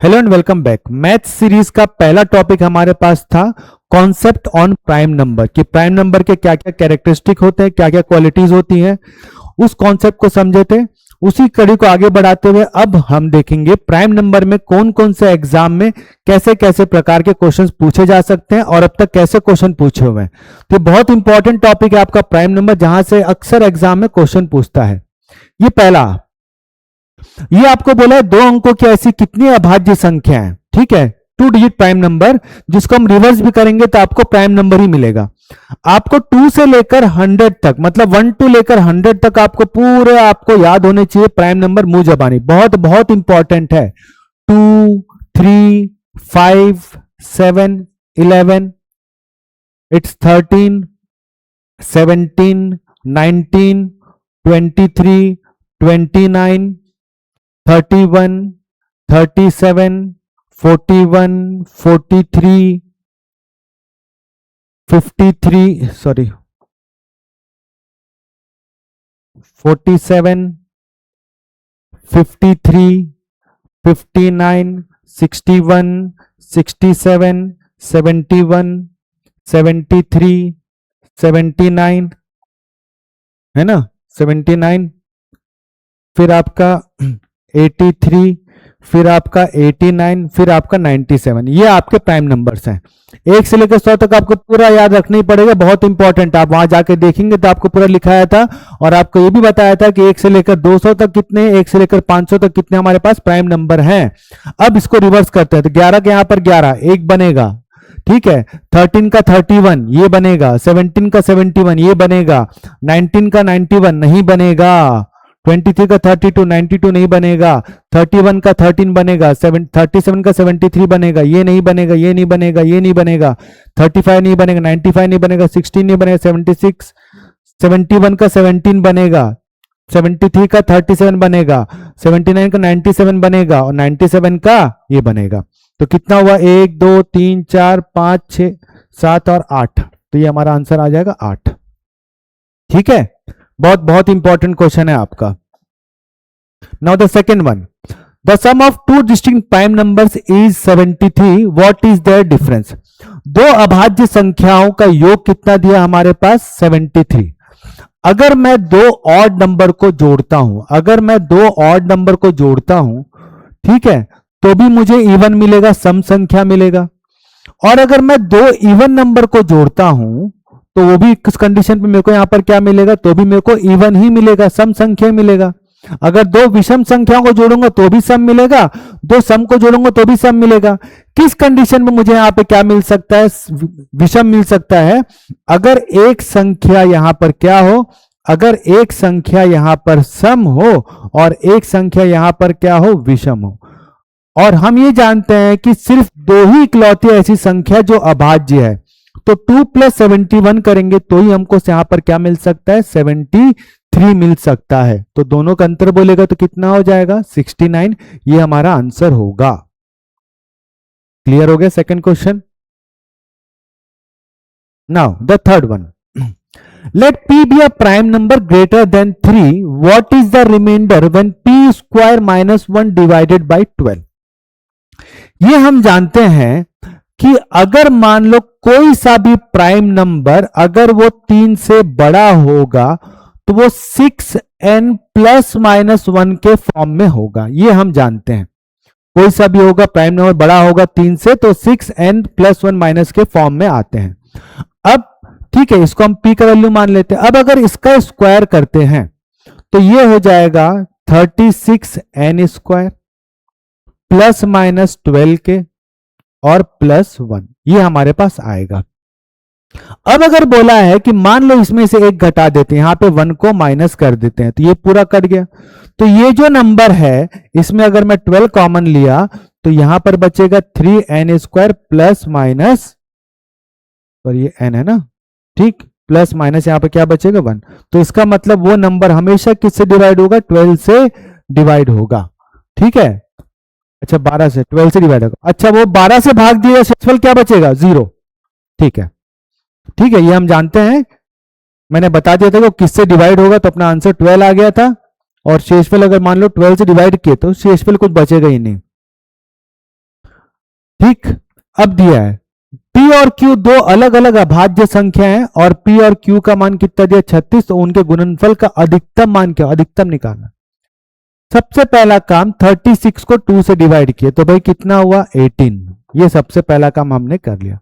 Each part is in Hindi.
Hello and welcome back. Math series का पहला टॉपिक हमारे पास था कॉन्सेप्ट ऑन प्राइम नंबर कि प्राइम नंबर के क्या क्या कैरेक्टरिस्टिक होते हैं, क्या क्या क्वालिटीज होती हैं। उस कॉन्सेप्ट को समझे थे। उसी कड़ी को आगे बढ़ाते हुए अब हम देखेंगे प्राइम नंबर में कौन कौन से एग्जाम में कैसे कैसे प्रकार के क्वेश्चंस पूछे जा सकते हैं और अब तक कैसे क्वेश्चन पूछे हुए हैं। तो बहुत इंपॉर्टेंट टॉपिक है आपका प्राइम नंबर, जहां से अक्सर एग्जाम में क्वेश्चन पूछता है। ये पहला, ये आपको बोला है दो अंकों की ऐसी कितनी अभाज्य संख्या है, ठीक है, 2 डिजिट प्राइम नंबर, जिसको हम रिवर्स भी करेंगे तो आपको प्राइम नंबर ही मिलेगा। आपको 2 से लेकर 100 तक, मतलब 1 to लेकर 100 तक आपको पूरे आपको याद होने चाहिए प्राइम नंबर मुंह जबानी, बहुत बहुत इंपॉर्टेंट है। 2, 3, 5, 7, 11, इट्स 13, 17, 19, 23, 29, 31, 37, 41, 43, 53, सॉरी 47, 53, 59, 61, 67, 71, 73, 79, है ना, 79, फिर आपका 83, फिर आपका 89, फिर आपका 97। ये आपके प्राइम नंबर्स हैं। 1 से लेकर 100 तक आपको पूरा याद रखना ही पड़ेगा, बहुत इंपॉर्टेंट। आप वहां जाके देखेंगे तो आपको पूरा लिखाया था और आपको ये भी बताया था कि 1 से लेकर 200 तक कितने, 1 से लेकर 500 तक कितने हमारे पास प्राइम नंबर हैं। अब इसको रिवर्स करते हैं तो 11 के यहां पर 11 एक बनेगा, ठीक है, 13 का 31 ये बनेगा, 17 का 71 ये बनेगा, 19 का 91 नहीं बनेगा, 23 का 32 92 नहीं बनेगा, 31 का 13 बनेगा, 37 का 73 बनेगा, ये नहीं बनेगा, ये नहीं बनेगा, ये नहीं बनेगा, 35 नहीं बनेगा, 95 नहीं बनेगा, 16 नहीं बनेगा, 76, 71 का 17 बनेगा, 73 का 37 बनेगा, 79 का 97 बनेगा और 97 का ये बनेगा। तो कितना हुआ, 1 2 3 4 5 6 7 और 8, तो ये हमारा आंसर आ जाएगा 8। ठीक है, बहुत बहुत इंपॉर्टेंट क्वेश्चन है आपका। Now the second one, the sum of two distinct prime numbers is 73, what is their difference. दो अभाज्य संख्याओं का योग कितना दिया हमारे पास, 73। अगर मैं दो ऑड नंबर को जोड़ता हूं, अगर मैं दो ऑड नंबर को जोड़ता हूं, ठीक है, तो भी मुझे इवन मिलेगा, सम संख्या मिलेगा। और अगर मैं दो इवन नंबर को जोड़ता हूं तो वो भी किस कंडीशन पे मेरे को यहां पर क्या मिलेगा, तो भी मेरे को इवन ही मिलेगा, सम संख्या मिलेगा। अगर दो विषम संख्याओं को जोड़ूंगा तो भी सम मिलेगा, दो सम को जोड़ूंगा तो भी सम मिलेगा। किस कंडीशन में मुझे यहां पे क्या मिल सकता है, विषम मिल सकता है, अगर एक संख्या यहां पर क्या हो, अगर एक संख्या यहां पर सम हो और एक संख्या यहां पर क्या हो, विषम हो। और हम ये जानते हैं कि सिर्फ दो ही इकलौती ऐसी संख्या जो अभाज्य है, तो 2 + 71 करेंगे तो ही हमको यहां पर क्या मिल सकता है, 73 मिल सकता है। तो दोनों का अंतर बोलेगा तो कितना हो जाएगा, 69। ये हमारा आंसर होगा। क्लियर हो गया second question. Now the third one, let p be a prime number greater than 3, what is the remainder when p² - 1 divided by 12। ये हम जानते हैं कि अगर मान लो कोई सा भी प्राइम नंबर अगर वो 3 से बड़ा होगा तो वो 6n ± 1 के फॉर्म में होगा। ये हम जानते हैं, कोई सा भी होगा प्राइम नंबर बड़ा होगा 3 से तो 6n + 1 - के फॉर्म में आते हैं। अब ठीक है, इसको हम p का वैल्यू मान लेते हैं। अब अगर इसका स्क्वायर करते हैं तो ये हो जाएगा 36n² ± 12 के और +1, ये हमारे पास आएगा। अब अगर बोला है कि मान लो इसमें से एक घटा देते हैं, यहां पे 1 को माइनस कर देते हैं, तो ये पूरा कट गया। तो ये जो नंबर है इसमें अगर मैं 12 कॉमन लिया तो यहां पर बचेगा 3n² ± और ये n है ना, ठीक, प्लस माइनस यहां पर क्या बचेगा, 1। तो इसका मतलब वो नंबर हमेशा किससे डिवाइड होगा, 12 से डिवाइड होगा। ठीक है, अच्छा 12 से, 12 से डिवाइड होगा। अच्छा वो 12 से भाग दिया, शेषफल क्या बचेगा, 0। ठीक है, ठीक है, ये हम जानते हैं, मैंने बता दिया था कि किससे डिवाइड होगा, तो अपना आंसर 12 आ गया था। और शेषफल अगर मान लो 12 से डिवाइड किए तो शेषफल कुछ बचेगा ही नहीं। ठीक, अब दिया है P और Q दो अलग अलग अभाज्य संख्या हैं और P और Q का मान कितना दिया 36, तो उनके गुणनफल का अधिकतम मान क्या, अधिकतम निकालना। सबसे पहला काम 36 को 2 से डिवाइड किए तो भाई कितना हुआ 18, ये सबसे पहला काम हमने कर लिया।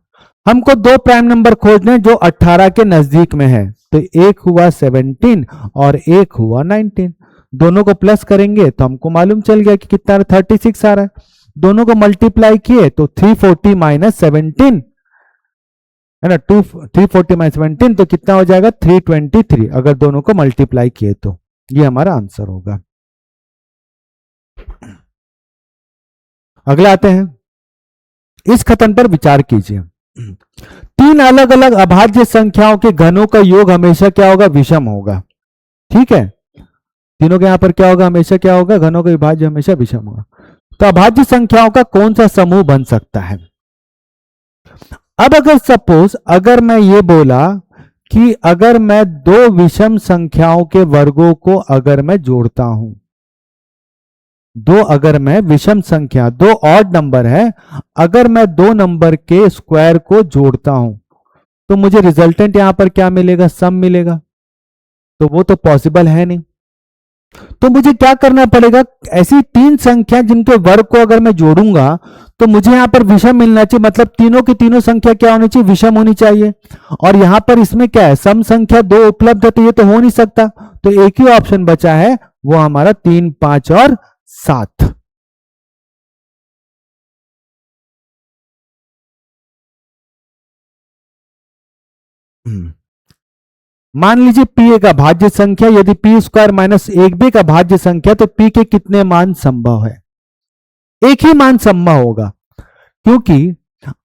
हमको दो प्राइम नंबर खोजने जो 18 के नजदीक में है, तो एक हुआ 17 और एक हुआ 19, दोनों को प्लस करेंगे तो हमको मालूम चल गया कि कितना 36 आ रहा है। दोनों को मल्टीप्लाई किए तो 340 माइनस 17 है ना, 340 माइनस 17 तो कितना हो जाएगा 323, अगर दोनों को मल्टीप्लाई किए तो ये हमारा आंसर होगा। अगला आते हैं, इस कथन पर विचार कीजिए, तीन अलग अलग अभाज्य संख्याओं के घनों का योग हमेशा क्या होगा, विषम होगा। ठीक है, तीनों के यहां पर क्या होगा, हमेशा क्या होगा, घनों का विभाज्य हमेशा विषम होगा। तो अभाज्य संख्याओं का कौन सा समूह बन सकता है। अब अगर सपोज अगर मैं ये बोला कि अगर मैं दो विषम संख्याओं के वर्गों को अगर मैं जोड़ता हूं, अगर मैं विषम संख्या, दो ऑड नंबर है, अगर मैं दो नंबर के स्क्वायर को जोड़ता हूं तो मुझे रिजल्टेंट यहां पर क्या मिलेगा, सम मिलेगा, तो वो तो पॉसिबल है नहीं। तो मुझे क्या करना पड़ेगा, ऐसी तीन संख्या जिनके वर्ग को अगर मैं जोड़ूंगा तो मुझे यहां पर विषम मिलना चाहिए, मतलब तीनों की तीनों संख्या क्या होनी चाहिए, विषम होनी चाहिए। और यहां पर इसमें क्या है, सम संख्या दो उपलब्ध है, तो ये तो हो नहीं सकता, तो एक ही ऑप्शन बचा है, वो हमारा 3, 5 और 7। मान लीजिए P एक अभाज्य संख्या, यदि P स्क्वायर माइनस 1 भी एक अभाज्य संख्या, तो P के कितने मान संभव है, एक ही मान संभव होगा। क्योंकि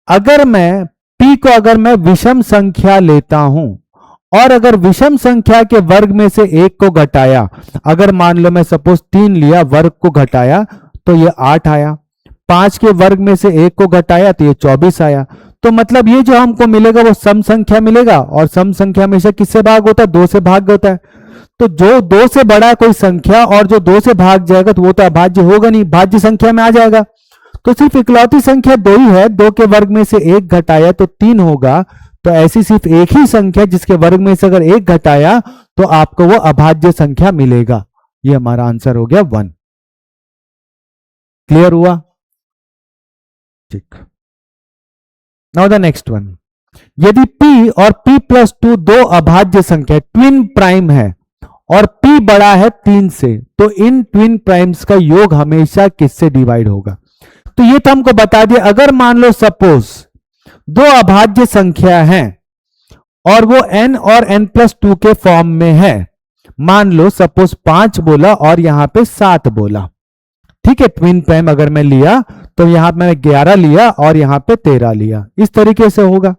अगर मैं P को अगर मैं विषम संख्या लेता हूं और अगर विषम संख्या के वर्ग में से एक को घटाया, अगर मान लो मैं सपोज 3 लिया, वर्ग को घटाया तो ये 8 आया, 5 के वर्ग में से एक को घटाया तो ये 24 आया। तो मतलब ये जो हमको मिलेगा वो सम संख्या मिलेगा, और सम संख्या हमेशा किससे भाग होता है, 2 से भाग होता है। तो जो 2 से बड़ा कोई संख्या और जो 2 से भाग जाएगा तो वो तो अभाज्य होगा नहीं, भाज्य संख्या में आ जाएगा। तो सिर्फ इकलौती संख्या 2 ही है, 2 के वर्ग में से एक घटाया तो 3 होगा। तो ऐसी सिर्फ एक ही संख्या जिसके वर्ग में से अगर एक घटाया तो आपको वो अभाज्य संख्या मिलेगा। ये हमारा आंसर हो गया 1। क्लियर हुआ, ठीक। नाउ द नेक्स्ट वन, यदि P और P+2 दो अभाज्य संख्या ट्विन प्राइम है और P बड़ा है 3 से, तो इन ट्विन प्राइम्स का योग हमेशा किससे डिवाइड होगा। तो ये तो हमको बता दिया, अगर मान लो सपोज दो अभाज्य संख्या हैं और वो n और n+2 के फॉर्म में है, मान लो सपोज 5 बोला और यहां पे 7 बोला, ठीक है, ट्विन प्राइम अगर मैं लिया तो यहां पे मैंने 11 लिया और यहां पे 13 लिया, इस तरीके से होगा।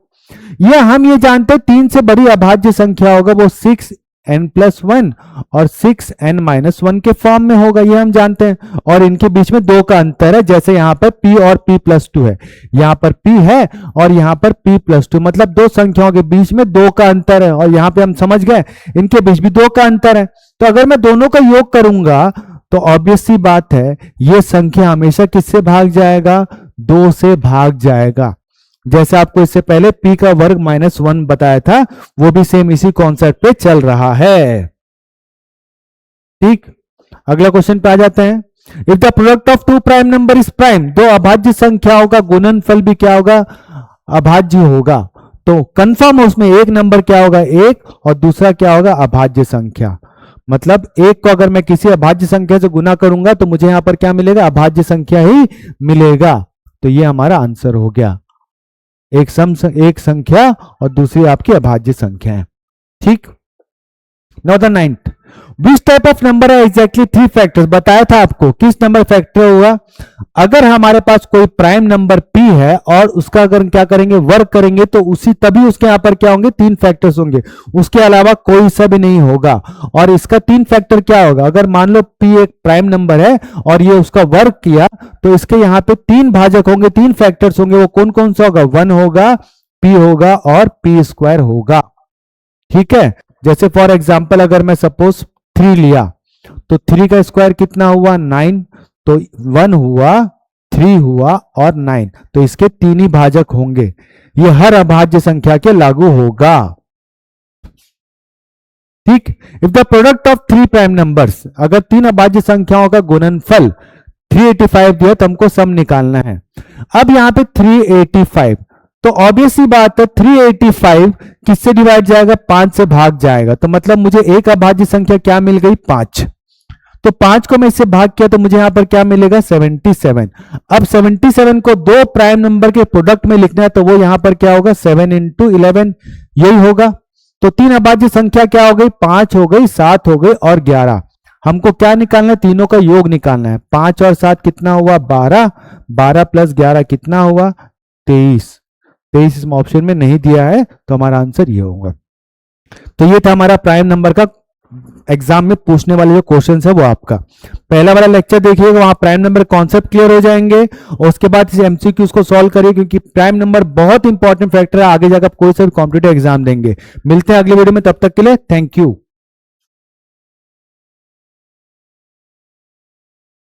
यह हम ये जानते हैं 3 से बड़ी अभाज्य संख्या होगा वो 6n+1 और 6n-1 के फॉर्म में होगा, ये हम जानते हैं। और इनके बीच में 2 का अंतर है, जैसे यहां पर P और P+2 है, यहां पर P है और यहां पर P+2, मतलब दो संख्याओं के बीच में 2 का अंतर है, और यहां पे हम समझ गए इनके बीच भी 2 का अंतर है। तो अगर मैं दोनों का योग करूंगा तो ऑब्वियस सी बात है ये संख्या हमेशा किससे भाग जाएगा, 2 से भाग जाएगा। जैसे आपको इससे पहले P का वर्ग -1 बताया था, वो भी सेम इसी कॉन्सेप्ट पे चल रहा है। ठीक, अगला क्वेश्चन पे आ जाते हैं। If the product of two prime number is prime, दो अभाज्य संख्याओं का गुणनफल भी क्या होगा, अभाज्य होगा। तो कंफर्म उसमें एक नंबर क्या होगा, 1, और दूसरा क्या होगा, अभाज्य संख्या। मतलब 1 को अगर मैं किसी अभाज्य संख्या से गुना करूंगा तो मुझे यहां पर क्या मिलेगा, अभाज्य संख्या ही मिलेगा। तो ये हमारा आंसर हो गया, एक संख्या और दूसरी आपकी अभाज्य संख्या है। ठीक, now the 9th, which type of number है एग्जैक्टली 3 फैक्टर्स, बताया था आपको किस नंबर फैक्टर होगा। अगर हमारे पास कोई प्राइम नंबर P है और उसका अगर क्या करेंगे, वर्क करेंगे, तो उसी तभी उसके यहां पर क्या होंगे, 3 फैक्टर्स होंगे, उसके अलावा कोई सा भी नहीं होगा। और इसका 3 फैक्टर क्या होगा, अगर मान लो P एक प्राइम नंबर है और ये उसका वर्क किया तो इसके यहां पे 3 भाजक होंगे, 3 फैक्टर्स होंगे। वो कौन कौन सा होगा, 1 होगा, P होगा और P² होगा। ठीक है, जैसे फॉर एग्जाम्पल अगर मैं सपोज 3 लिया तो 3 का स्क्वायर कितना हुआ, 9, तो 1 हुआ 3 हुआ और 9, तो इसके 3 ही भाजक होंगे। ये हर अभाज्य संख्या के लागू होगा। ठीक। If the product of 3 prime numbers, अगर 3 अभाज्य संख्याओं का गुणनफल 385 दिया तो हमको सम निकालना है। अब यहां पे 385, तो ऑब्वियस सी बात है 385 किससे डिवाइड जाएगा, 5 से भाग जाएगा, तो मतलब मुझे एक अभाज्य संख्या क्या मिल गई, 5। तो 5 को मैं इससे भाग किया तो मुझे यहां पर क्या मिलेगा, 77। अब 77 को 2 प्राइम नंबर के प्रोडक्ट में लिखना है तो वो यहां पर क्या होगा, 7 × 11, यही होगा। तो 3 अभाज्य संख्या क्या हो गई, 5 हो गई, 7 हो गई और 11। हमको क्या निकालना है, तीनों का योग निकालना है। 5 और 7 कितना हुआ, 12, 12 + 11 कितना हुआ, 23। 23 इसमें ऑप्शन में नहीं दिया है तो हमारा आंसर ये होगा। तो ये था हमारा प्राइम नंबर का एग्जाम में पूछने वाले जो क्वेश्चन है वो आपका पहला वाला लेक्चर देखिएगा, वहां प्राइम नंबर कॉन्सेप्ट क्लियर हो जाएंगे और उसके बाद इस एमसीक्यूज को सॉल्व करिए, क्योंकि प्राइम नंबर बहुत इंपॉर्टेंट फैक्टर है, आगे जाकर कोई सा भी कॉम्पिटिटिव एग्जाम देंगे। मिलते हैं अगले वीडियो में, तब तक के लिए थैंक यू।